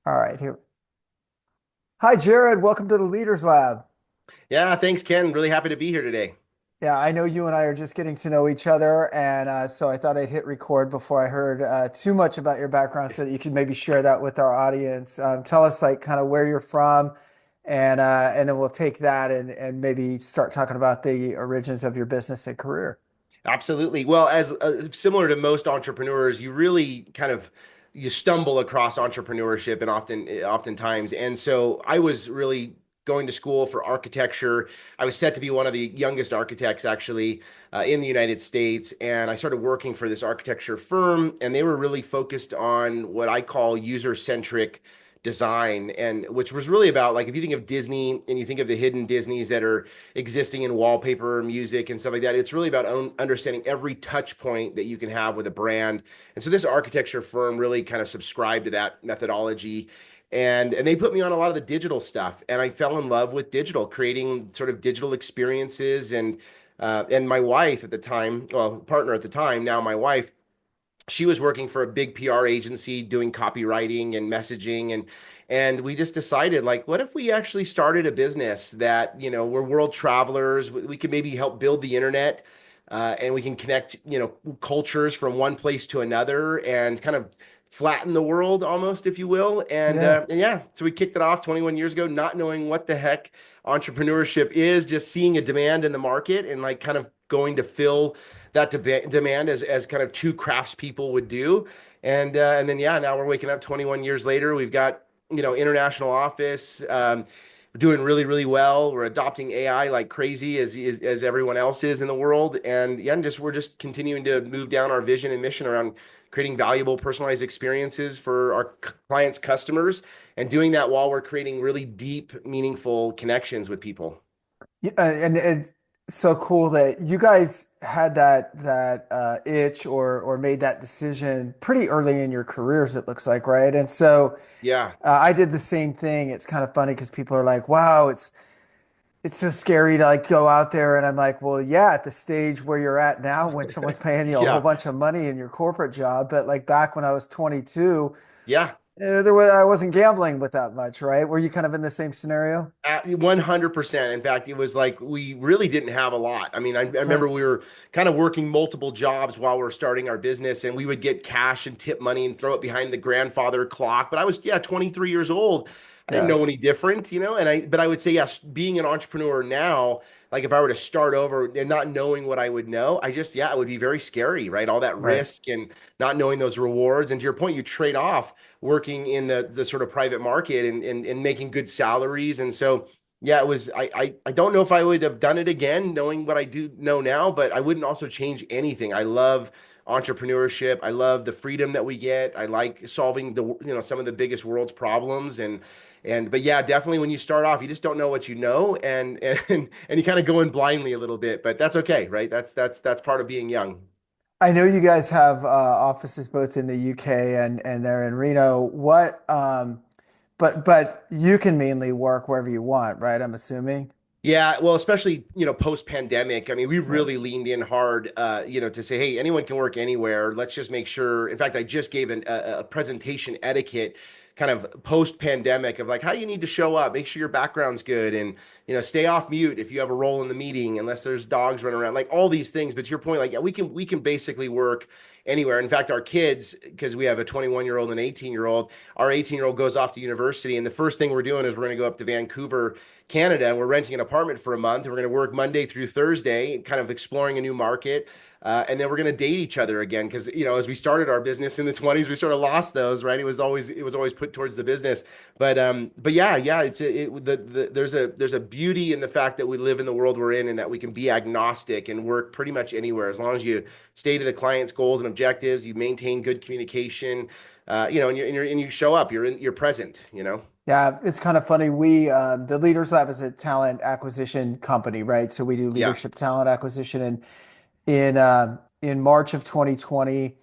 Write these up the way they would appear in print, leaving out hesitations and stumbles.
All right, here. Hi, Jared. Welcome to the Leaders Lab. Yeah, thanks, Ken. Really happy to be here today. Yeah, I know you and I are just getting to know each other, and so I thought I'd hit record before I heard too much about your background, so that you could maybe share that with our audience. Tell us like kind of where you're from, and then we'll take that and maybe start talking about the origins of your business and career. Absolutely. Well, as similar to most entrepreneurs, you really kind of you stumble across entrepreneurship and oftentimes. And so I was really going to school for architecture. I was set to be one of the youngest architects actually in the United States, and I started working for this architecture firm, and they were really focused on what I call user-centric design, and which was really about, like, if you think of Disney and you think of the hidden Disneys that are existing in wallpaper, music, and stuff like that. It's really about understanding every touch point that you can have with a brand. And so this architecture firm really kind of subscribed to that methodology. And they put me on a lot of the digital stuff. And I fell in love with digital, creating sort of digital experiences. And my wife at the time, well, partner at the time, now my wife, she was working for a big PR agency doing copywriting and messaging, and we just decided, like, what if we actually started a business that, we're world travelers, we could maybe help build the internet, and we can connect, cultures from one place to another and kind of flatten the world almost, if you will. Yeah. And yeah, so we kicked it off 21 years ago, not knowing what the heck entrepreneurship is, just seeing a demand in the market and like kind of going to fill that demand as kind of two craftspeople would do. And then yeah, now we're waking up 21 years later. We've got, international office. We're doing really, really well. We're adopting AI like crazy as everyone else is in the world. And yeah, and just we're just continuing to move down our vision and mission around creating valuable personalized experiences for our clients, customers, and doing that while we're creating really deep, meaningful connections with people. Yeah, and it's so cool that you guys had that itch or made that decision pretty early in your careers, it looks like, right? And so Yeah. I did the same thing. It's kind of funny because people are like, "Wow, it's so scary to like go out there," and I'm like, "Well, yeah, at the stage where you're at now, when someone's paying you a whole Yeah. bunch of money in your corporate job, but like back when I was 22, Yeah. I wasn't gambling with that much, right? Were you kind of in the same scenario?" 100%. In fact, it was like we really didn't have a lot. I mean, I remember Right. we were kind of working multiple jobs while we are starting our business, and we would get cash and tip money and throw it behind the grandfather clock. But I was, yeah, 23 years old. I didn't Yeah. know any different, but I would say, yes, being an entrepreneur now, like if I were to start over and not knowing what I would know, yeah, it would be very scary, right? All that Right. risk and not knowing those rewards. And to your point, you trade off working in the sort of private market and making good salaries. And so, yeah, it was, I don't know if I would have done it again, knowing what I do know now, but I wouldn't also change anything. I love entrepreneurship. I love the freedom that we get. I like solving some of the biggest world's problems. But yeah, definitely when you start off, you just don't know what you know, and you kind of go in blindly a little bit, but that's okay, right? That's part of being young. I know you guys have offices both in the UK and they're in Reno. But you can mainly work wherever you want, right? I'm assuming. Yeah, well, especially, post pandemic. I mean, we Right. really leaned in hard, to say, hey, anyone can work anywhere. Let's just make sure. In fact, I just gave a presentation etiquette kind of post pandemic of like how you need to show up, make sure your background's good, and stay off mute if you have a role in the meeting, unless there's dogs running around, like all these things. But to your point, like, yeah, we can basically work anywhere. In fact, our kids, because we have a 21-year-old and 18-year-old, our 18-year-old goes off to university, and the first thing we're doing is we're going to go up to Vancouver, Canada, and we're renting an apartment for a month. And we're going to work Monday through Thursday, kind of exploring a new market. And then we're going to date each other again because as we started our business in the 20s, we sort of lost those, right? It was always put towards the business, but yeah, there's a beauty in the fact that we live in the world we're in, and that we can be agnostic and work pretty much anywhere as long as you stay to the client's goals and objectives, you maintain good communication, and you show up, you're present. Yeah, it's kind of funny. The Leaders Lab is a talent acquisition company, right? So we do Yeah, leadership talent acquisition, and in March of 2020,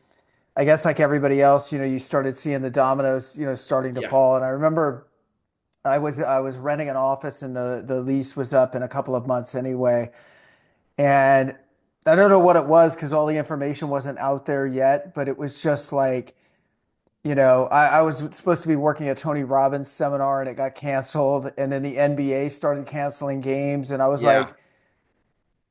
I guess like everybody else, you started seeing the dominoes, starting to yeah. fall. And I remember I was renting an office, and the lease was up in a couple of months anyway. And I don't know what it was because all the information wasn't out there yet, but it was just like, I was supposed to be working at Tony Robbins' seminar and it got canceled. And then the NBA started canceling games. And I was Yeah. like,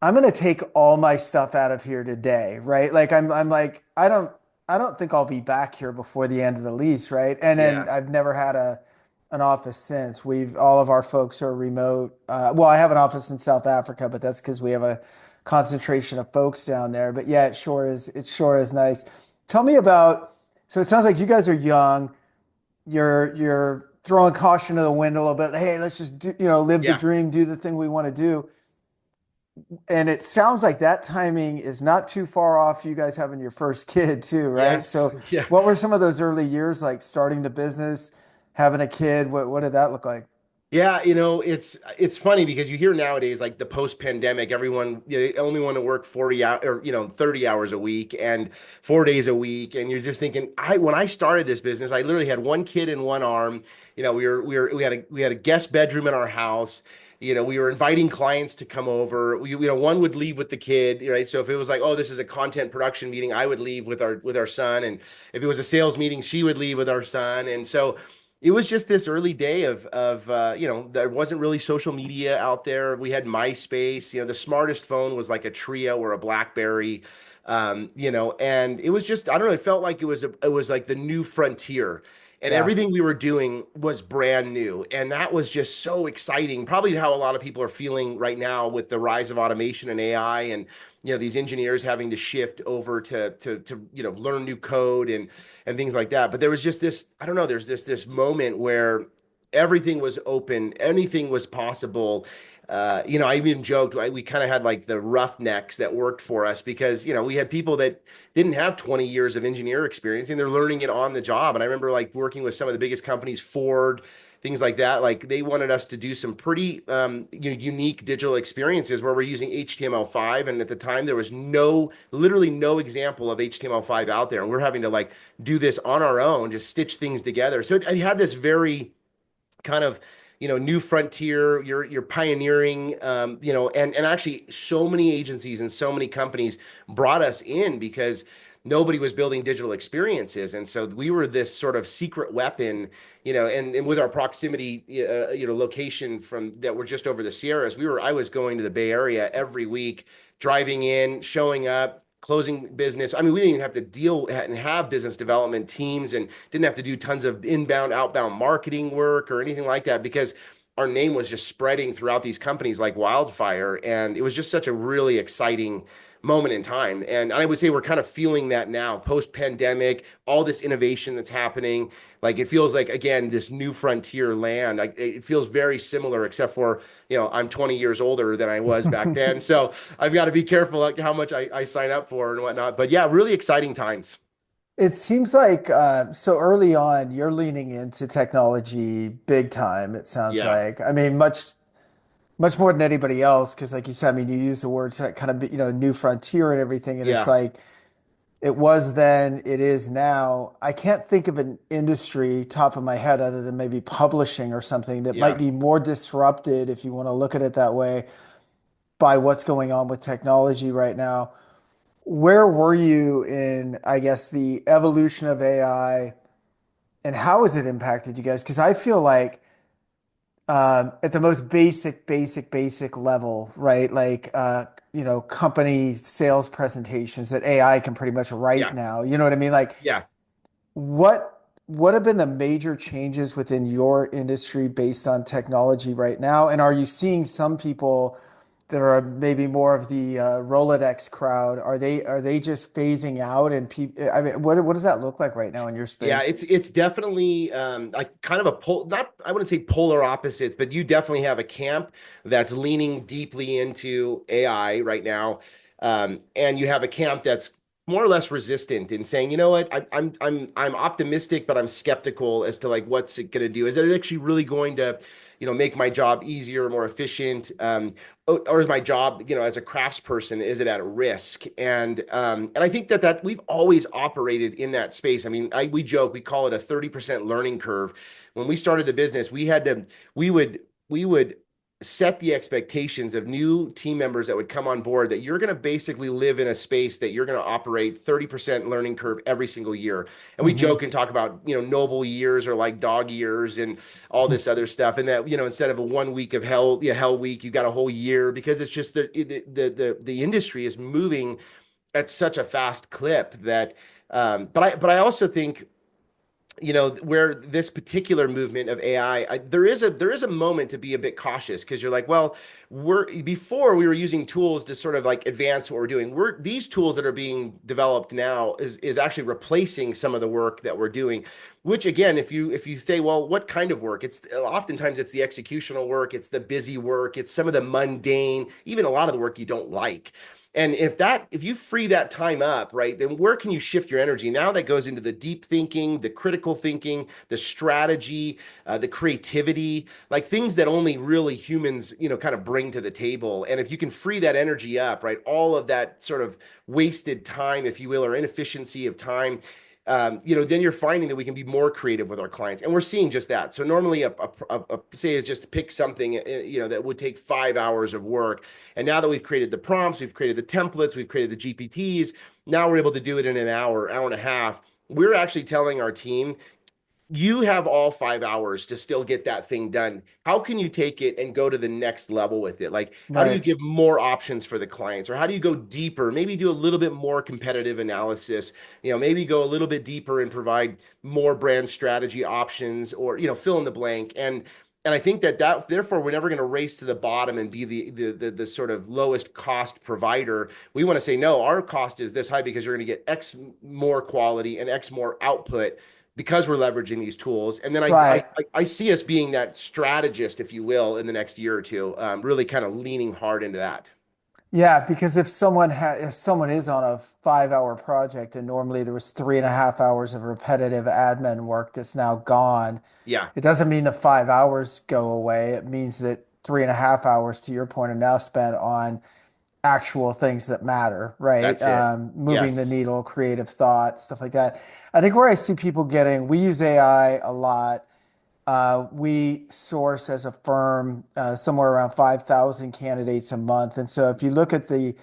I'm gonna take all my stuff out of here today, right? Like I'm like, I don't think I'll be back here before the end of the lease, right? And then Yeah. I've never had an office since. We've all of our folks are remote. Well, I have an office in South Africa, but that's because we have a concentration of folks down there. But yeah, it sure is nice. Tell me about, so it sounds like you guys are young. You're throwing caution to the wind a little bit. Hey, let's just do, live the Yeah. dream, do the thing we want to do. And it sounds like that timing is not too far off you guys having your first kid too, right? Yes. So Yeah. what were some of those early years like starting the business, having a kid? What did that look like? Yeah, it's funny because you hear nowadays like the post-pandemic, everyone they only want to work 40 hours or 30 hours a week and 4 days a week. And you're just thinking, I when I started this business, I literally had one kid in one arm. We had a guest bedroom in our house. We were inviting clients to come over. One would leave with the kid, right? So if it was like, oh, this is a content production meeting, I would leave with our son. And if it was a sales meeting, she would leave with our son. And so it was just this early day of there wasn't really social media out there. We had MySpace. The smartest phone was like a Treo or a BlackBerry. And it was just, I don't know, it felt like it was like the new frontier. And Yeah. everything we were doing was brand new. And that was just so exciting. Probably how a lot of people are feeling right now with the rise of automation and AI and these engineers having to shift over to learn new code and things like that. But there was just this, I don't know, there's this moment where everything was open, anything was possible. I even joked we kind of had like the roughnecks that worked for us because we had people that didn't have 20 years of engineer experience and they're learning it on the job. And I remember like working with some of the biggest companies, Ford, things like that. Like they wanted us to do some pretty unique digital experiences where we're using HTML5. And at the time, there was literally no example of HTML5 out there. And we're having to like do this on our own, just stitch things together. So it had this very kind of new frontier. You're pioneering, and actually so many agencies and so many companies brought us in because nobody was building digital experiences, and so we were this sort of secret weapon. And with our proximity location from that, we're just over the Sierras. I was going to the Bay Area every week, driving in, showing up, closing business. I mean, we didn't even have to deal and have business development teams and didn't have to do tons of inbound, outbound marketing work or anything like that because our name was just spreading throughout these companies like wildfire. And it was just such a really exciting moment in time. And I would say we're kind of feeling that now, post pandemic, all this innovation that's happening. Like it feels like, again, this new frontier land. Like it feels very similar, except for, I'm 20 years older than I was back then. So I've got to be careful like how much I sign up for and whatnot. But yeah, really exciting times. It seems like so early on, you're leaning into technology big time, it sounds Yeah. like. I mean, much more than anybody else, because like you said, I mean, you use the words that kind of, new frontier and everything, and it's Yeah. like it was then, it is now. I can't think of an industry top of my head other than maybe publishing or something that might Yeah. be more disrupted, if you want to look at it that way, by what's going on with technology right now. Where were you in, I guess, the evolution of AI and how has it impacted you guys? Because I feel like at the most basic level, right? Like, company sales presentations that AI can pretty much write Yeah. now. You know what I mean? Like, Yeah. what have been the major changes within your industry based on technology right now? And are you seeing some people that are maybe more of the Rolodex crowd? Are they just phasing out? And people, I mean, what does that look like right now in your Yeah, space? it's definitely like kind of a not I wouldn't say polar opposites, but you definitely have a camp that's leaning deeply into AI right now, and you have a camp that's more or less resistant in saying, you know what, I'm optimistic, but I'm skeptical as to like what's it going to do. Is it actually really going to, make my job easier, more efficient? Or is my job, as a craftsperson, is it at risk? And I think that we've always operated in that space. I mean, we joke, we call it a 30% learning curve. When we started the business, we would set the expectations of new team members that would come on board that you're going to basically live in a space that you're going to operate 30% learning curve every single year. And we Hmm. joke and talk about, noble years or like dog years and all this other stuff. And that, instead of a 1 week of hell, hell week, you got a whole year because it's just the industry is moving at such a fast clip that, but I also think, where this particular movement of AI, there is a moment to be a bit cautious because you're like, well, before we were using tools to sort of like advance what we're doing. These tools that are being developed now is actually replacing some of the work that we're doing. Which again, if you say, well, what kind of work? It's oftentimes it's the executional work, it's the busy work, it's some of the mundane, even a lot of the work you don't like. And if you free that time up, right, then where can you shift your energy? Now that goes into the deep thinking, the critical thinking, the strategy, the creativity, like things that only really humans, kind of bring to the table. And if you can free that energy up, right, all of that sort of wasted time, if you will, or inefficiency of time, then you're finding that we can be more creative with our clients, and we're seeing just that. So normally, say is just to pick something, that would take 5 hours of work, and now that we've created the prompts, we've created the templates, we've created the GPTs, now we're able to do it in an hour, hour and a half. We're actually telling our team, you have all 5 hours to still get that thing done. How can you take it and go to the next level with it? Like, how do you Right. give more options for the clients, or how do you go deeper? Maybe do a little bit more competitive analysis, maybe go a little bit deeper and provide more brand strategy options, or, fill in the blank. And I think that therefore we're never going to race to the bottom and be the sort of lowest cost provider. We want to say, no, our cost is this high because you're going to get X more quality and X more output because we're leveraging these tools. And then Right. I see us being that strategist, if you will, in the next year or two, really kind of leaning hard into that. Yeah, because if someone is on a 5 hour project and normally there was 3.5 hours of repetitive admin work that's now gone, Yeah, it doesn't mean the 5 hours go away. It means that 3.5 hours, to your point, are now spent on actual things that matter, right? that's it. Moving the Yes. needle, creative thought, stuff like that. I think where I see people we use AI a lot. We source as a firm somewhere around 5,000 candidates a month. And so if you look at the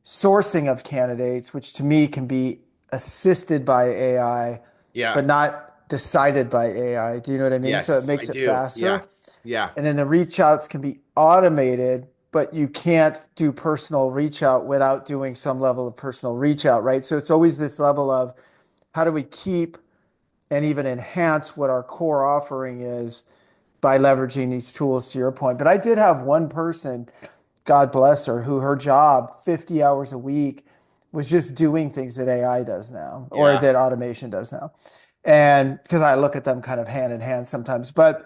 sourcing of candidates, which to me can be assisted by AI, Yeah. but not decided by AI, do you know what I mean? So it Yes, I makes it do. Yeah. faster. Yeah. And then the reach outs can be automated, but you can't do personal reach out without doing some level of personal reach out, right? So it's always this level of how do we keep and even enhance what our core offering is by leveraging these tools, to your point. But I did have one person, God bless her, who her job 50 hours a week was just doing things that AI does now or Yeah. that automation does now. And because I look at them kind of hand in hand sometimes. But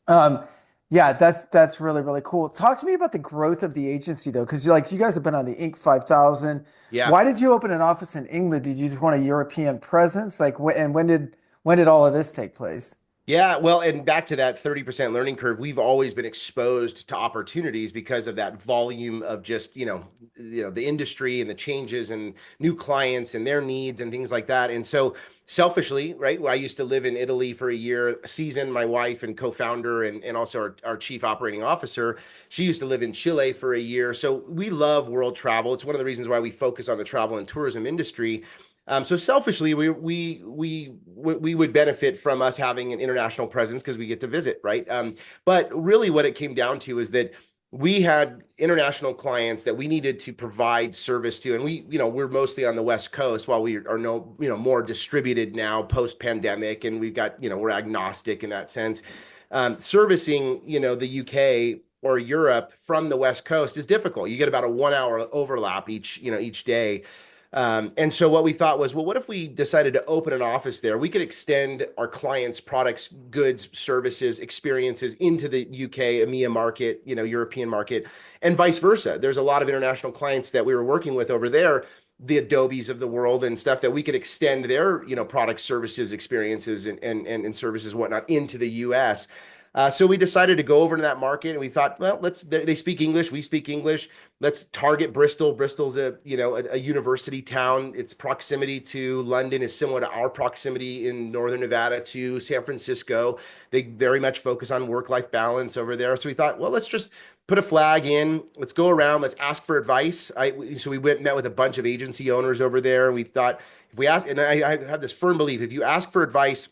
um, yeah, that's really, really cool. Talk to me about the growth of the agency though, because you guys have been on the Inc. 5000. Yeah. Why did you open an office in England? Did you just want a European presence? And when did all of this take place? Yeah, well, and back to that 30% learning curve, we've always been exposed to opportunities because of that volume of just, the industry and the changes and new clients and their needs and things like that. And so selfishly, right, I used to live in Italy for a year, season, my wife and co-founder and also our chief operating officer, she used to live in Chile for a year. So we love world travel. It's one of the reasons why we focus on the travel and tourism industry. So selfishly, we would benefit from us having an international presence because we get to visit, right? But really, what it came down to is that we had international clients that we needed to provide service to, and we're mostly on the West Coast, while we are more distributed now post pandemic, and we've got we're agnostic in that sense. Servicing the UK or Europe from the West Coast is difficult. You get about a 1 hour overlap each day. And so what we thought was, well, what if we decided to open an office there? We could extend our clients' products, goods, services, experiences into the UK, EMEA market, European market, and vice versa. There's a lot of international clients that we were working with over there, the Adobes of the world and stuff, that we could extend their, products, services, experiences, and services, whatnot, into the US. So we decided to go over to that market, and we thought, well, they speak English, we speak English. Let's target Bristol. Bristol's a university town. Its proximity to London is similar to our proximity in Northern Nevada to San Francisco. They very much focus on work-life balance over there. So we thought, well, let's just put a flag in. Let's go around. Let's ask for advice. So we went and met with a bunch of agency owners over there. We thought if we ask, and I have this firm belief, if you ask for advice,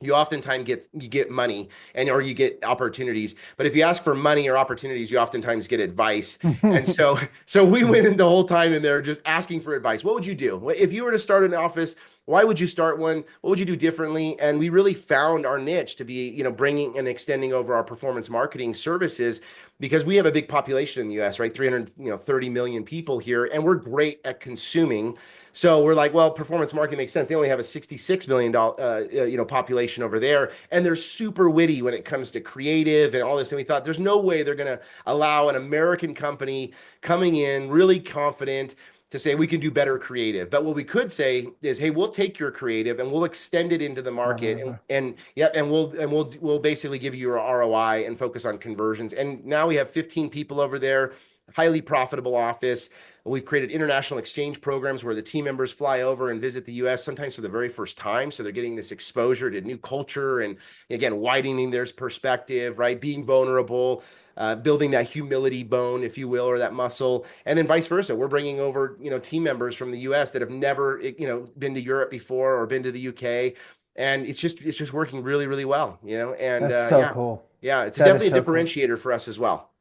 you oftentimes get money and or you get opportunities. But if you ask for money or opportunities, you oftentimes get advice. And so we went in the whole time in there just asking for advice. What would you do if you were to start an office? Why would you start one? What would you do differently? And we really found our niche to be, bringing and extending over our performance marketing services, because we have a big population in the US, right? 330 million people here, and we're great at consuming. So we're like, well, performance marketing makes sense. They only have a $66 million population over there, and they're super witty when it comes to creative and all this. And we thought there's no way they're going to allow an American company coming in really confident to say we can do better creative. But what we could say is, hey, we'll take your creative and we'll extend it into the market, and we'll basically give you your ROI and focus on conversions. And now we have 15 people over there, highly profitable office. We've created international exchange programs where the team members fly over and visit the US, sometimes for the very first time. So they're getting this exposure to new culture and, again, widening their perspective, right? Being vulnerable, building that humility bone, if you will, or that muscle. And then vice versa. We're bringing over, team members from the US that have never, been to Europe before or been to the UK. And it's just working really, really well, and That's so cool. yeah, it's That is definitely a so cool. differentiator for us as well.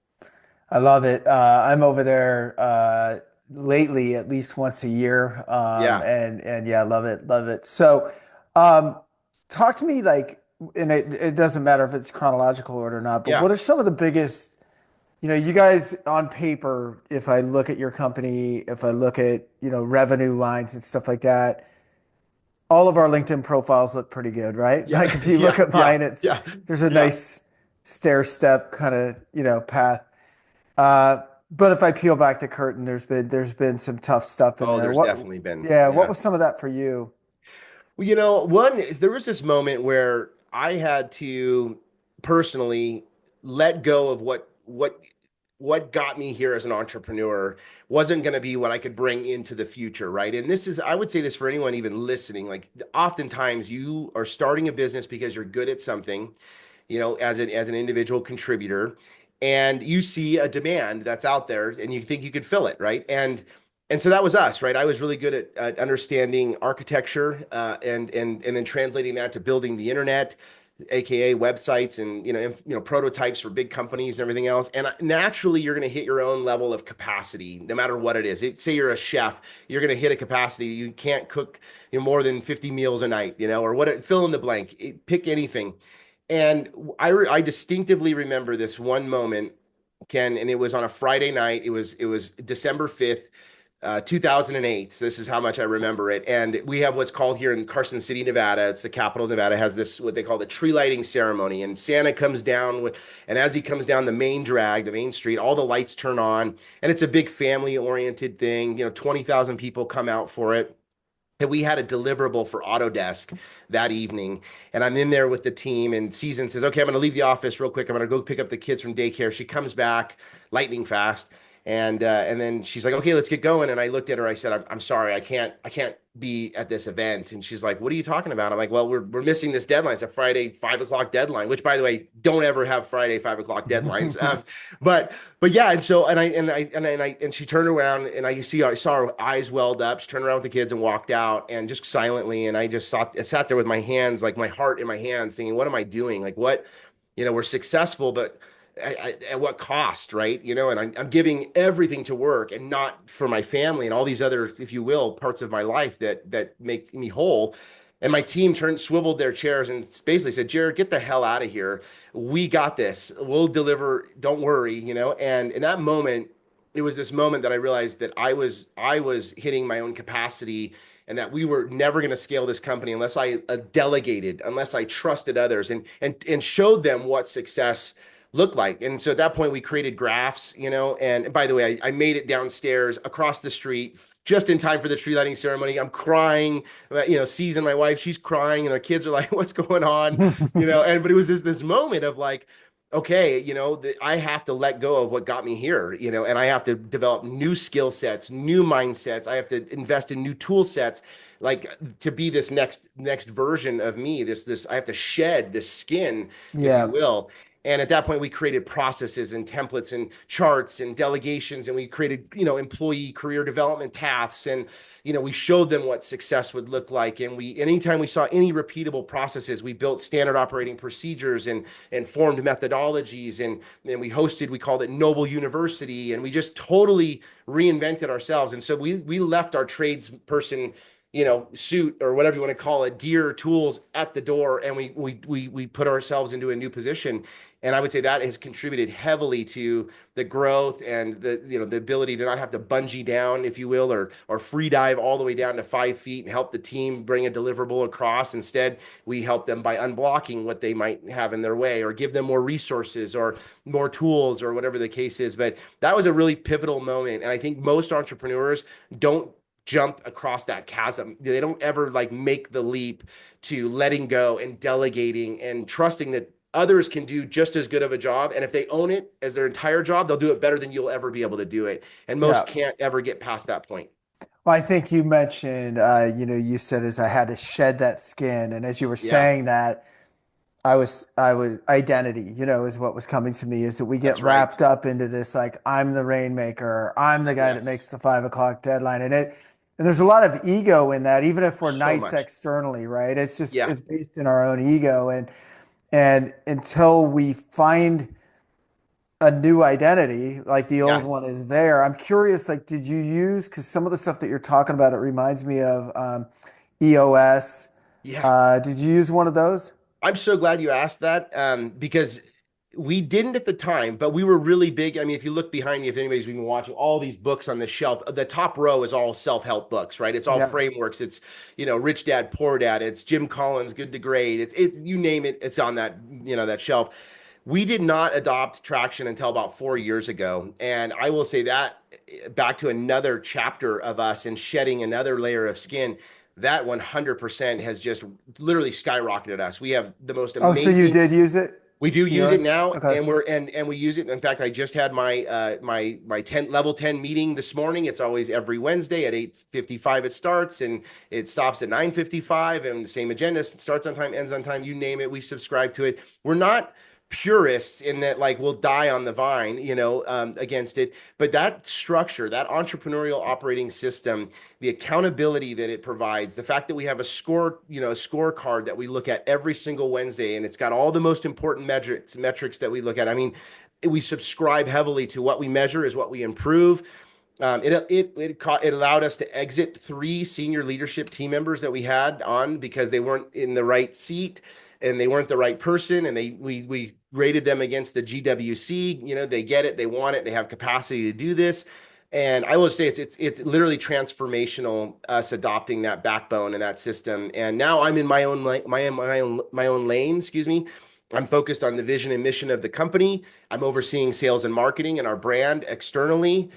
I love it. I'm over there lately, at least once a year, Yeah. and yeah, love it, love it. So, um, talk to me like, and it doesn't matter if it's chronological order or not, but Yeah. what are some of the biggest, you guys on paper, if I look at your company, if I look at, revenue lines and stuff like that, all of our LinkedIn profiles look pretty good, right? Yeah. Like if you look Yeah. at Yeah. mine, Yeah. there's a Yeah. nice stair step kind of, path. Uh, but if I peel back the curtain, there's been some tough stuff in Oh, there. there's definitely been. Yeah, what Yeah. was some of that for you? Well, there was this moment where I had to personally let go of what got me here as an entrepreneur wasn't going to be what I could bring into the future, right? And I would say this for anyone even listening, like oftentimes you are starting a business because you're good at something, as an individual contributor, and you see a demand that's out there and you think you could fill it, right? And so that was us, right? I was really good at understanding architecture, and then translating that to building the internet, aka websites and prototypes for big companies and everything else. And naturally, you're going to hit your own level of capacity, no matter what it is. Say you're a chef, you're going to hit a capacity you can't cook more than 50 meals a night, or what. Fill in the blank. Pick anything. And I distinctively remember this one moment, Ken, and it was on a Friday night. It was December 5th. 2008. So this is how much I remember it. And we have what's called here in Carson City, Nevada. It's the capital of Nevada. Has this what they call the tree lighting ceremony. And Santa comes down and as he comes down the main drag, the main street, all the lights turn on, and it's a big family-oriented thing. 20,000 people come out for it. And we had a deliverable for Autodesk that evening. And I'm in there with the team, and Season says, okay, I'm going to leave the office real quick. I'm going to go pick up the kids from daycare. She comes back lightning fast. And then she's like, okay, let's get going. And I looked at her. I said, I'm sorry, I can't be at this event. And she's like, what are you talking about? I'm like, well, we're missing this deadline. It's a Friday 5 o'clock deadline. Which, by the way, don't ever have Friday 5 o'clock deadlines. But yeah. And so and she turned around, and I saw her eyes welled up. She turned around with the kids and walked out, and just silently. And I just sat there with my hands, like my heart in my hands, thinking, what am I doing? Like what? We're successful, but at what cost, right? And I'm giving everything to work and not for my family and all these other, if you will, parts of my life that make me whole. And my team swiveled their chairs and basically said, Jarrod, get the hell out of here. We got this. We'll deliver. Don't worry. And in that moment, it was this moment that I realized that I was hitting my own capacity, and that we were never going to scale this company unless I delegated, unless I trusted others and showed them what success look like. And so at that point, we created graphs, and by the way, I made it downstairs across the street just in time for the tree lighting ceremony. I'm crying, Sees and my wife, she's crying, and our kids are like, what's going on? But it was this moment of like, okay, I have to let go of what got me here, and I have to develop new skill sets, new mindsets. I have to invest in new tool sets, like to be this next version of me. This I have to shed this skin, if you Yeah. will. And at that point, we created processes and templates and charts and delegations, and we created, employee career development paths, and we showed them what success would look like. And anytime we saw any repeatable processes, we built standard operating procedures and formed methodologies, and we called it Noble University, and we just totally reinvented ourselves. And so we left our tradesperson suit or whatever you want to call it, gear, tools at the door, and we put ourselves into a new position. And I would say that has contributed heavily to the growth and the ability to not have to bungee down, if you will, or free dive all the way down to 5 feet and help the team bring a deliverable across. Instead, we help them by unblocking what they might have in their way, or give them more resources or more tools, or whatever the case is. But that was a really pivotal moment. And I think most entrepreneurs don't jump across that chasm. They don't ever like make the leap to letting go and delegating and trusting that others can do just as good of a job. And if they own it as their entire job, they'll do it better than you'll ever be able to do it. And most Yeah. can't ever get past that point. Well, I think you mentioned, you said as I had to shed that skin, and as you were Yeah, saying that, I was identity, is what was coming to me is that we get that's right. wrapped up into this, like, I'm the rainmaker, I'm the guy that Yes, makes the 5 o'clock deadline. And there's a lot of ego in that, even if we're so nice much. externally, right? Yeah, It's based in our own ego. And until we find a new identity, like the old yes, one is there, I'm curious, like, did you use, because some of the stuff that you're talking about, it reminds me of EOS. yeah. Did you use one of those? I'm so glad you asked that, because we didn't at the time, but we were really big. I mean, if you look behind you, if anybody's been watching all these books on the shelf, the top row is all self-help books, right? It's all Yeah. frameworks. It's, Rich Dad, Poor Dad. It's Jim Collins, Good to Great. It's you name it, it's on that shelf. We did not adopt traction until about 4 years ago. And I will say that, back to another chapter of us and shedding another layer of skin, that 100% has just literally skyrocketed us. We have the most Oh, so you amazing. did use it? We do use it EOS? now, Okay. and we use it. In fact, I just had my 10 level 10 meeting this morning. It's always every Wednesday at 8:55 it starts, and it stops at 9:55, and the same agenda. It starts on time, ends on time, you name it. We subscribe to it. We're not purists in that, like, we'll die on the vine, against it. But that structure, that entrepreneurial operating system, the accountability that it provides, the fact that we have a scorecard that we look at every single Wednesday, and it's got all the most important metrics that we look at. I mean, we subscribe heavily to what we measure is what we improve. It allowed us to exit 3 senior leadership team members that we had on because they weren't in the right seat and they weren't the right person, and we rated them against the GWC. They get it, they want it, they have capacity to do this. And I will say it's literally transformational, us adopting that backbone and that system. And now I'm in my own lane, excuse me. I'm focused on the vision and mission of the company. I'm overseeing sales and marketing and our brand externally.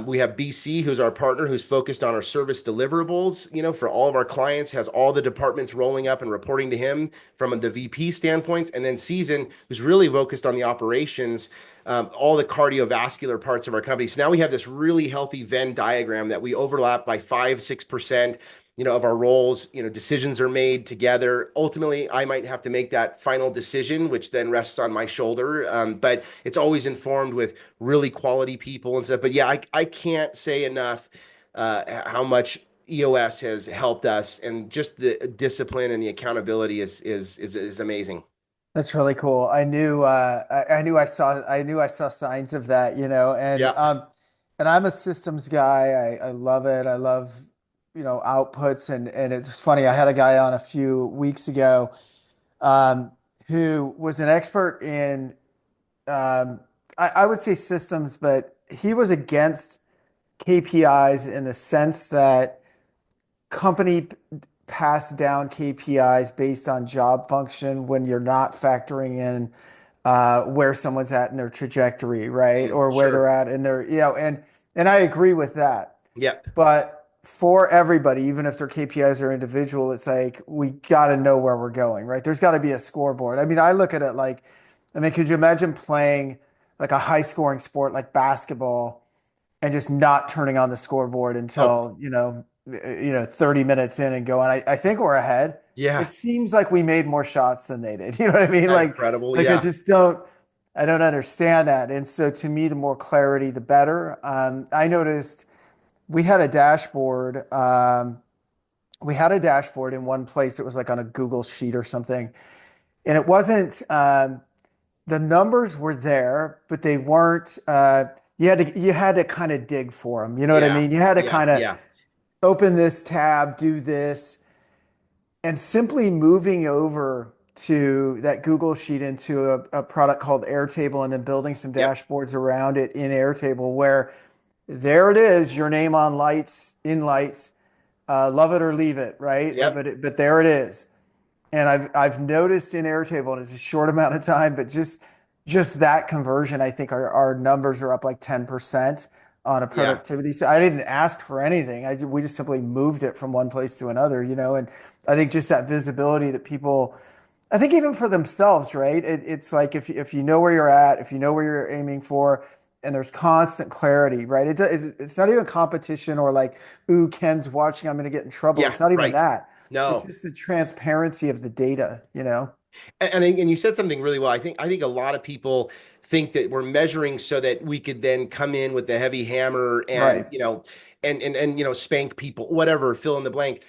We have BC, who's our partner, who's focused on our service deliverables, for all of our clients, has all the departments rolling up and reporting to him from the VP standpoints. And then Season, who's really focused on the operations, all the cardiovascular parts of our company. So now we have this really healthy Venn diagram that we overlap by 5, 6%, of our roles. Decisions are made together. Ultimately, I might have to make that final decision, which then rests on my shoulder. But it's always informed with really quality people and stuff. But yeah, I can't say enough how much EOS has helped us, and just the discipline and the accountability is amazing. That's really cool. I knew I saw signs of that, Yeah. and I'm a systems guy. I love it. I love, outputs, and it's funny. I had a guy on a few weeks ago um who was an expert in I would say systems, but he was against KPIs in the sense that company pass down KPIs based on job function when you're not factoring in where someone's at in their trajectory, right? Or where they're Sure. at in their, and I agree with that. Yep. But for everybody, even if their KPIs are individual, it's like we got to know where we're going, right? There's got to be a scoreboard. I mean, I look at it like, I mean, could you imagine playing like a high scoring sport like basketball and just not turning on the scoreboard Oh, until, 30 minutes in and going, I think we're ahead. It yeah. seems like we made more shots than they did. You know what I mean? Incredible. Like Yeah. I don't understand that. And so to me, the more clarity, the better. I noticed we had a dashboard. We had a dashboard in one place. It was like on a Google sheet or something. And it wasn't, the numbers were there, but they weren't, you had to kind of dig for them. You know what I Yeah. mean? You had to Yeah. kind of Yeah. open this tab, do this, and simply moving over to that Google sheet into a product called Airtable and then building some Yep. dashboards around it in Airtable where there it is, your name on lights, in lights, love it or leave it, right? Yep. But there it is. And I've noticed in Airtable, and it's a short amount of time, but just that conversion, I think our numbers are up like 10% on a Yeah. productivity. So I didn't ask for anything. We just simply moved it from one place to another, and I think just that visibility that people, I think even for themselves, right? It's like if you know where you're at, if you know where you're aiming for, and there's constant clarity, right? It's not even competition or like, ooh, Ken's watching, I'm going to get in trouble. Yeah. It's not even Right. that. It's No. just the transparency of the data. And you said something really well. I think a lot of people think that we're measuring so that we could then come in with the heavy hammer and Right, spank people, whatever, fill in the blank.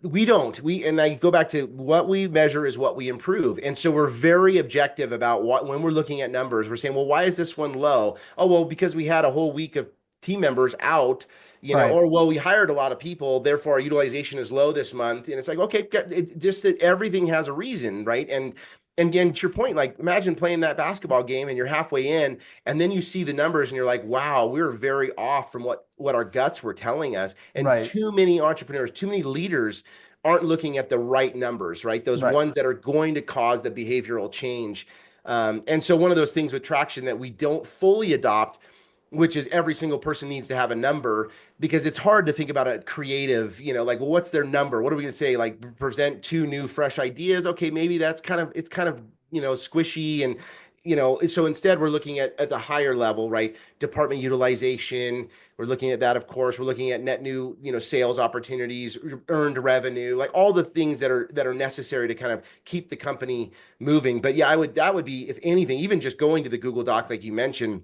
We don't. And I go back to what we measure is what we improve. And so we're very objective about what when we're looking at numbers, we're saying, well, why is this one low? Oh, well, because we had a whole week of team members out, right, or well, we hired a lot of people, therefore our utilization is low this month. And it's like, okay, it just that everything has a reason, right? And again, to your point, like imagine playing that basketball game and you're halfway in, and then you see the numbers and you're like, wow, we're very off from what our guts were telling us. And right, too many entrepreneurs, too many leaders aren't looking at the right numbers, right? Those right, ones that are going to cause the behavioral change. And so one of those things with traction that we don't fully adopt, which is every single person needs to have a number, because it's hard to think about a creative, like, well, what's their number? What are we going to say? Like present two new fresh ideas. Okay, maybe it's kind of, squishy and, so instead we're looking at the higher level, right? Department utilization. We're looking at that, of course. We're looking at net new, sales opportunities, earned revenue, like all the things that are necessary to kind of keep the company moving. But yeah, that would be, if anything, even just going to the Google Doc, like you mentioned,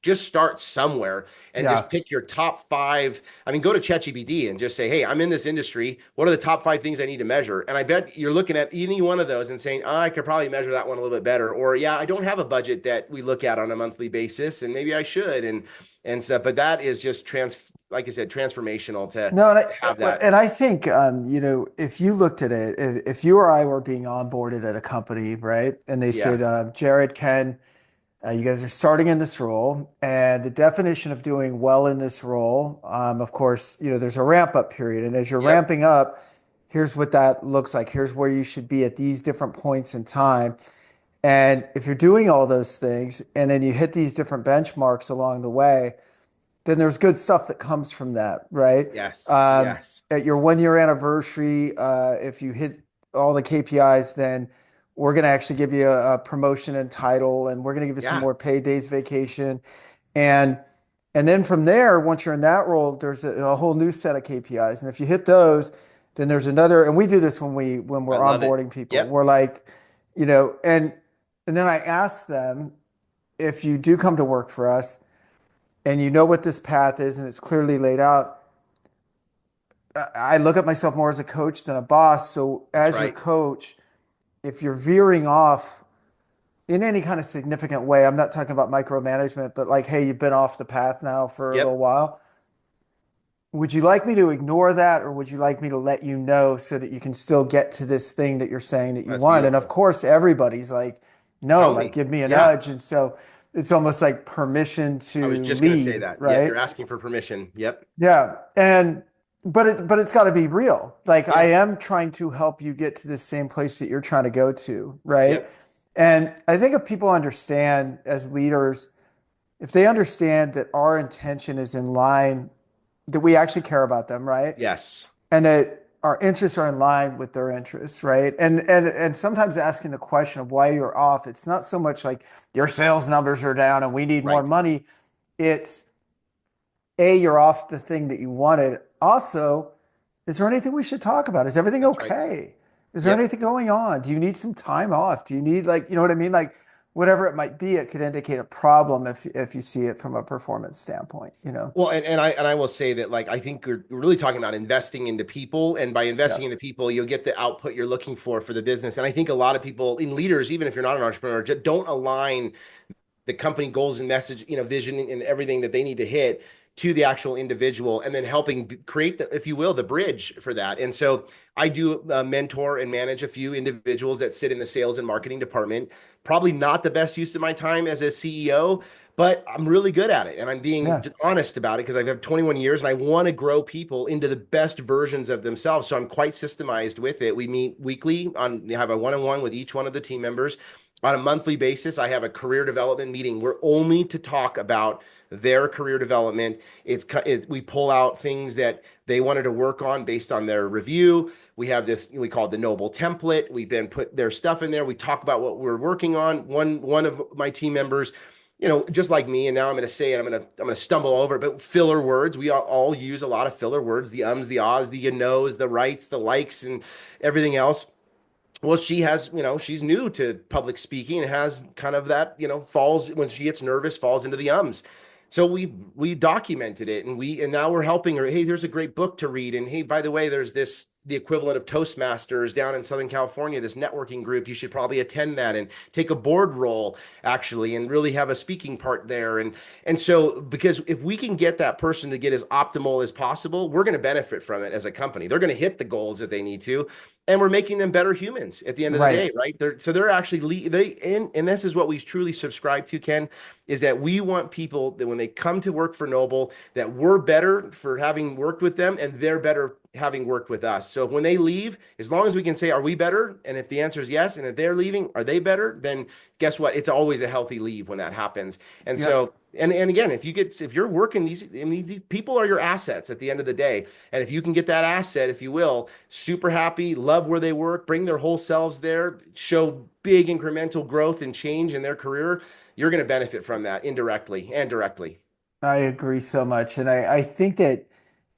just start somewhere and just yeah. pick your top five. I mean, go to ChatGPT and just say, hey, I'm in this industry. What are the top five things I need to measure? And I bet you're looking at any one of those and saying, oh, I could probably measure that one a little bit better. Or, yeah, I don't have a budget that we look at on a monthly basis, and maybe I should. And stuff. But that is just like I said, transformational to No, have that. and I think, if you looked at it, if you or I were being onboarded at a company, right, and they Yeah. said, Jared, Ken, you guys are starting in this role, and the definition of doing well in this role, of course, there's a ramp up period, and as you're Yep. ramping up, here's what that looks like. Here's where you should be at these different points in time. And if you're doing all those things, and then you hit these different benchmarks along the way, then there's good stuff that comes from that, right? Yes. Um, Yes. at your 1 year anniversary, if you hit all the KPIs, then we're going to actually give you a promotion and title, and we're going to give you some Yeah. more paid days vacation, and and then from there, once you're in that role, there's a whole new set of KPIs, and if you hit those, then there's another. And we do this when I we're love it. onboarding people. Yep. We're like, and then I ask them if you do come to work for us and you know what this path is and it's clearly laid out. I look at myself more as a coach than a boss. So That's as your right. coach, if you're veering off in any kind of significant way, I'm not talking about micromanagement, but like, hey, you've been off the path now for a little Yep. while. Would you like me to ignore that, or would you like me to let you know so that you can still get to this thing that you're saying that you That's want? And of beautiful. course, everybody's like, no, Tell like me. give me a Yeah. nudge. And so it's almost like permission I was to just going to say lead, that. Yep, right? you're asking for permission. Yep. Yeah. And but it's got to be real. Like I Yeah. am trying to help you get to the same place that you're trying to go to, right? Yep. And I think if people understand as leaders, if they understand that our intention is in line, that we actually care about them, right? Yes. And that our interests are in line with their interests, right? And sometimes asking the question of why you're off, it's not so much like your sales numbers are down and we need more Right. money. It's A, you're off the thing that you wanted. Also, is there anything we should talk about? Is everything That's right. okay? Is there Yep. anything going on? Do you need some time off? Do you need like, you know what I mean? Like whatever it might be, it could indicate a problem if you see it from a performance standpoint, you know? Well, and I will say that like I think we're really talking about investing into people, and by Yeah. investing into people, you'll get the output you're looking for the business. And I think a lot of people in leaders, even if you're not an entrepreneur, just don't align the company goals and message, vision and everything that they need to hit to the actual individual, and then helping create the, if you will, the bridge for that. And so I do mentor and manage a few individuals that sit in the sales and marketing department. Probably not the best use of my time as a CEO, but I'm really good at it. And I'm being Yeah. honest about it because I've had 21 years and I want to grow people into the best versions of themselves. So I'm quite systemized with it. We meet weekly on, have a one-on-one with each one of the team members. On a monthly basis, I have a career development meeting. We're only to talk about their career development. We pull out things that they wanted to work on based on their review. We have this, we call it the Noble template. We've been put their stuff in there. We talk about what we're working on. One of my team members, just like me, and now I'm going to say it, I'm going to stumble over it, but filler words. We all use a lot of filler words, the ums, the ahs, the you knows, the rights, the likes, and everything else. Well, she has, she's new to public speaking and has kind of that, falls when she gets nervous, falls into the ums. So we documented it, and now we're helping her. Hey, there's a great book to read. And hey, by the way, there's the equivalent of Toastmasters down in Southern California, this networking group. You should probably attend that and take a board role actually, and really have a speaking part there. And so because if we can get that person to get as optimal as possible, we're going to benefit from it as a company. They're going to hit the goals that they need to, and we're making them better humans at the end of the Right. day, right? They're actually and this is what we truly subscribe to, Ken, is that we want people that when they come to work for Noble, that we're better for having worked with them, and they're better having worked with us. So when they leave, as long as we can say, are we better? And if the answer is yes, and if they're leaving, are they better? Then guess what? It's always a healthy leave when that happens. And Yep. so, and again, if you're working these people are your assets at the end of the day. And if you can get that asset, if you will, super happy, love where they work, bring their whole selves there, show big incremental growth and change in their career, you're going to benefit from that indirectly and directly. I agree so much. And I think that,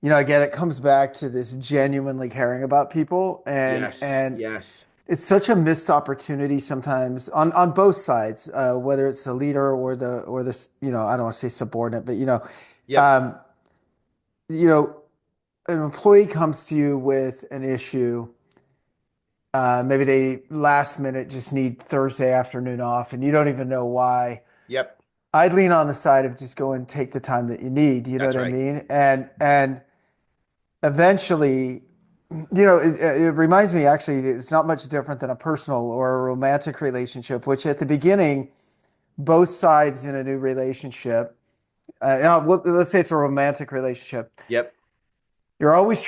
again, it comes back to this genuinely caring about people Yes, and yes, it's such a missed opportunity sometimes on both sides, whether it's the leader or the, I don't want to say subordinate, but yep, um, you know, an employee comes to you with an issue. Maybe they last minute just need Thursday afternoon off and you don't even know why. yep, I'd lean on the side of just go and take the time that you need, you know that's what I right. mean? And eventually, it reminds me actually, it's not much different than a personal or a romantic relationship, which at the beginning, both sides in a new relationship, let's say it's a romantic relationship, Yep, you're always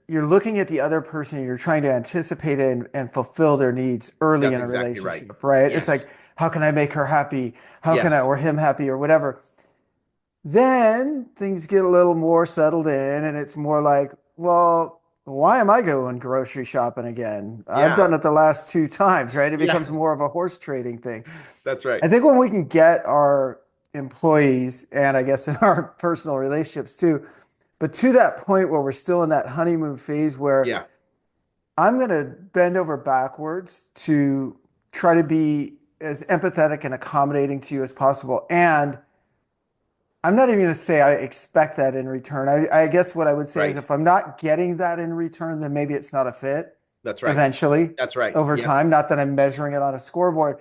you're looking at the other person, and you're trying to anticipate and fulfill their needs early that's in a exactly right. relationship, right? It's like, Yes, how can I make her happy? How can I, yes, or him happy or whatever. Then things get a little more settled in, and it's more like, well, why am I going grocery shopping again? I've yeah, done it the last two times, right? It yeah, becomes more of a horse trading thing. that's right. I think when we can get our employees, and I guess in our personal relationships too, but to that point where we're still in that honeymoon phase where Yeah, I'm going to bend over backwards to try to be as empathetic and accommodating to you as possible. And I'm not even going to say I expect that in return. I guess what I would say is right. if I'm not getting that in return, then maybe it's not a fit That's right. eventually That's right. over Yep. time. Not that I'm measuring it on a scoreboard.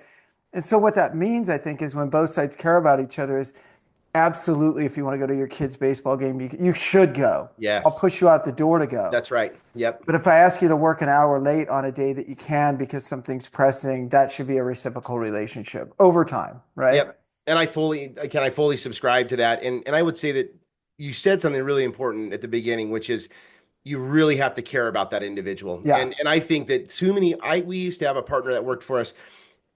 And so what that means, I think, is when both sides care about each other is absolutely if you want to go to your kid's baseball game, you should go. I'll Yes, push you out the door to go. that's right. Yep. But if I ask you to work an hour late on a day that you can because something's pressing, that should be a reciprocal relationship over time, right? Yep. And I fully subscribe to that. And I would say that you said something really important at the beginning, which is you really have to care about that individual. Yeah. And I think that too many we used to have a partner that worked for us.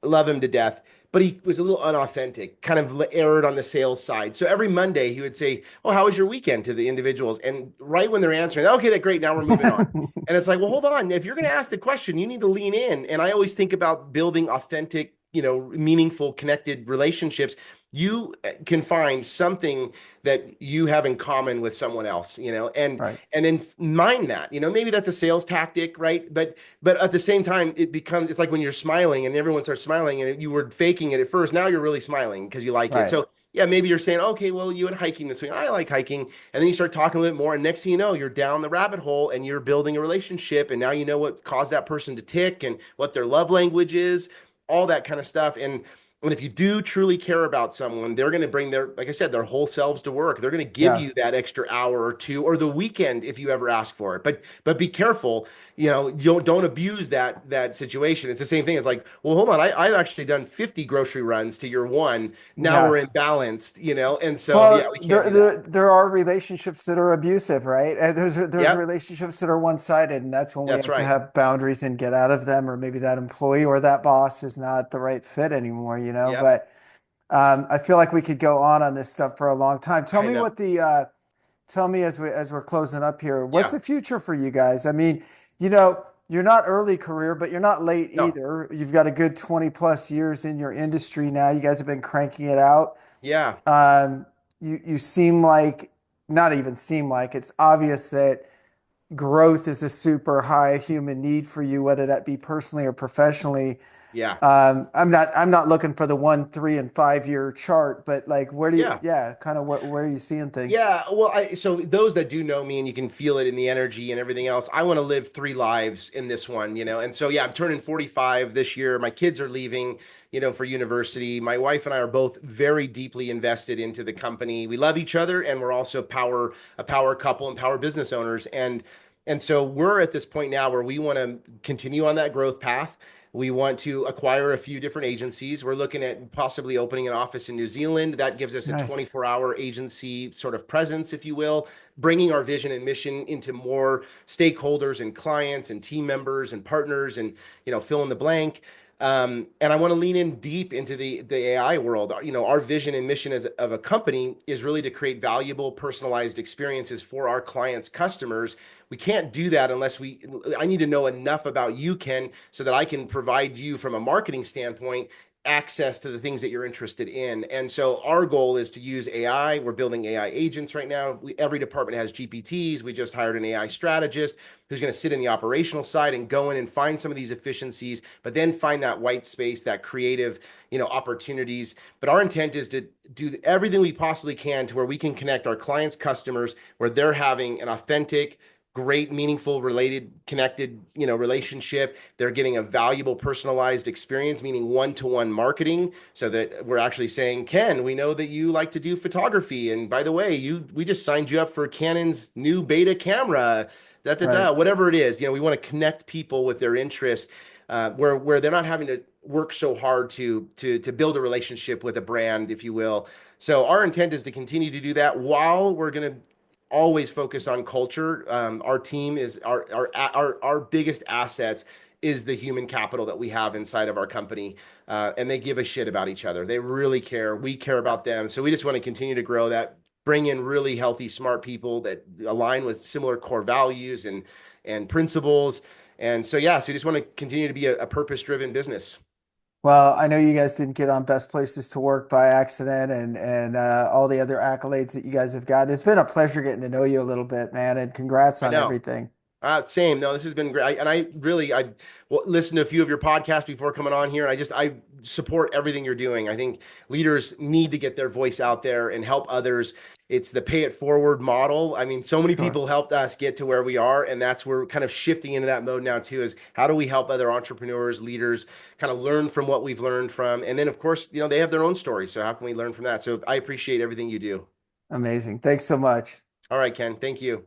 love him to death, but he was a little unauthentic, kind of erred on the sales side. So every Monday he would say, "Oh, how was your weekend?" to the individuals, and right when they're answering, "Okay, that's great. Now we're moving on." And it's like, well, hold on. If you're going to ask the question, you need to lean in. And I always think about building authentic, meaningful, connected relationships. You can find something that you have in common with someone else, and Right, and then mind that, maybe that's a sales tactic, right? But at the same time, it's like when you're smiling and everyone starts smiling and you were faking it at first. Now you're really smiling because you like it. right. So yeah, maybe you're saying, okay, well, you went hiking this week. I like hiking. And then you start talking a little bit more. And next thing you know, you're down the rabbit hole and you're building a relationship. And now you know what caused that person to tick and what their love language is, all that kind of stuff. And if you do truly care about someone, they're going to bring like I said, their whole selves to work. They're going to give Yeah. you that extra hour or two or the weekend if you ever ask for it. But be careful, you don't abuse that situation. It's the same thing. It's like, well, hold on, I've actually done 50 grocery runs to your one. Now Yeah. we're imbalanced, and so yeah, Well, we can't there, do that. there are relationships that are abusive, right? And there's Yep, relationships that are one-sided, and that's when we that's have to right. have boundaries and get out of them, or maybe that employee or that boss is not the right fit anymore, you know? Yep, But I feel like we could go on this stuff for a long time. I know. Tell me as we're closing up here, what's Yeah, the future for you guys? I mean, you're not early career, but you're not late no, either. You've got a good 20 plus years in your industry now. You guys have been cranking it out. yeah, Um, you seem like, not even seem like, it's obvious that growth is a super high human need for you, whether that be personally or professionally. yeah. I'm not looking for the 1, 3, and 5 year chart, but like Yeah. yeah, kind of where are you seeing things? Yeah, well, so those that do know me and you can feel it in the energy and everything else, I want to live three lives in this one, And so, yeah, I'm turning 45 this year. My kids are leaving, for university. My wife and I are both very deeply invested into the company. We love each other and we're also a power couple and power business owners. And so we're at this point now where we want to continue on that growth path. We want to acquire a few different agencies. We're looking at possibly opening an office in New Zealand. That gives us a Nice. 24-hour agency sort of presence, if you will, bringing our vision and mission into more stakeholders and clients and team members and partners and, fill in the blank. And I want to lean in deep into the AI world. Our vision and mission of a company is really to create valuable, personalized experiences for our clients' customers. We can't do that unless I need to know enough about you, Ken, so that I can provide you from a marketing standpoint access to the things that you're interested in. And so our goal is to use AI. We're building AI agents right now. Every department has GPTs. We just hired an AI strategist who's going to sit in the operational side and go in and find some of these efficiencies, but then find that white space, that creative, opportunities. But our intent is to do everything we possibly can to where we can connect our clients' customers, where they're having an authentic, great, meaningful, related, connected, relationship. They're getting a valuable, personalized experience, meaning one-to-one marketing, so that we're actually saying, Ken, we know that you like to do photography, and by the way, we just signed you up for Canon's new beta camera, Right. whatever it is. We want to connect people with their interests, where they're not having to work so hard to build a relationship with a brand, if you will. So our intent is to continue to do that while we're going to always focus on culture. Our team is our biggest assets is the human capital that we have inside of our company, and they give a shit about each other. They really care. We care about them, so we just want to continue to grow that. Bring in really healthy, smart people that align with similar core values and principles. And so, yeah, so we just want to continue to be a purpose-driven business. Well, I know you guys didn't get on Best Places to Work by accident and all the other accolades that you guys have got. It's been a pleasure getting to know you a little bit, man, and congrats I on know. everything. Same. No, this has been great. I listened to a few of your podcasts before coming on here. I support everything you're doing. I think leaders need to get their voice out there and help others. It's the pay it forward model. I mean, so many Sure. people helped us get to where we are, and that's where we're kind of shifting into that mode now too. Is how do we help other entrepreneurs, leaders, kind of learn from what we've learned from, and then of course, they have their own stories. So how can we learn from that? So I appreciate everything you do. Amazing. Thanks so much. All right, Ken. Thank you.